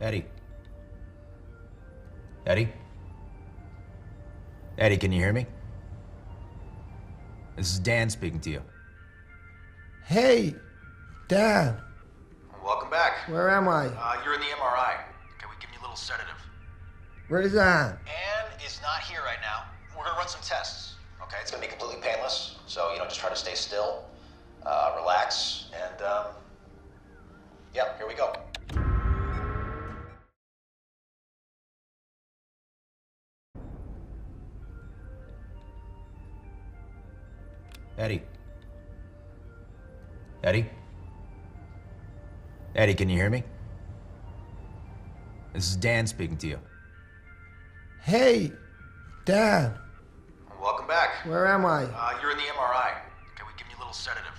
Eddie? Eddie? Eddie, can you hear me? This is Dan speaking to you. Hey, Dan. Welcome back. Where am I? You're in the MRI. Okay, we give you a little sedative. Where's Ann? Anne is not here right now. We're gonna run some tests. Okay, it's gonna be completely painless. So, just try to stay still, relax, and, yeah, here we go. Eddie? Eddie? Eddie, can you hear me? This is Dan speaking to you. Hey, Dan. Welcome back. Where am I? You're in the MRI. Okay, we give you a little sedative.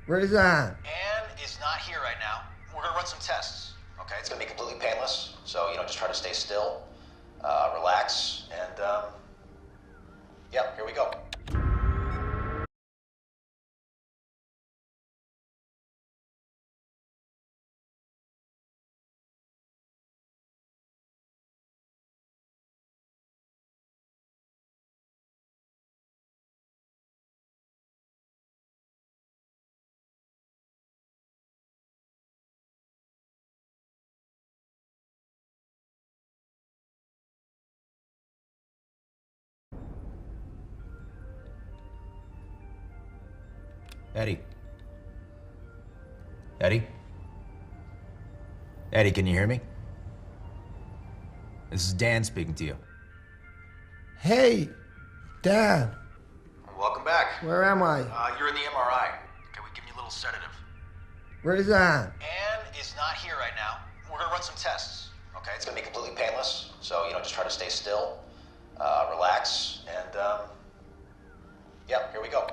Where's Ann? Anne is not here right now. We're gonna run some tests. Okay, it's gonna be completely painless. So, just try to stay still, relax, and, yeah, here we go. Eddie? Eddie? Eddie, can you hear me? This is Dan speaking to you. Hey, Dan. Welcome back. Where am I? You're in the MRI. Okay, we give you a little sedative. Where's Ann? Anne is not here right now. We're gonna run some tests. Okay, it's gonna be completely painless. So, just try to stay still, relax, and, yeah, here we go.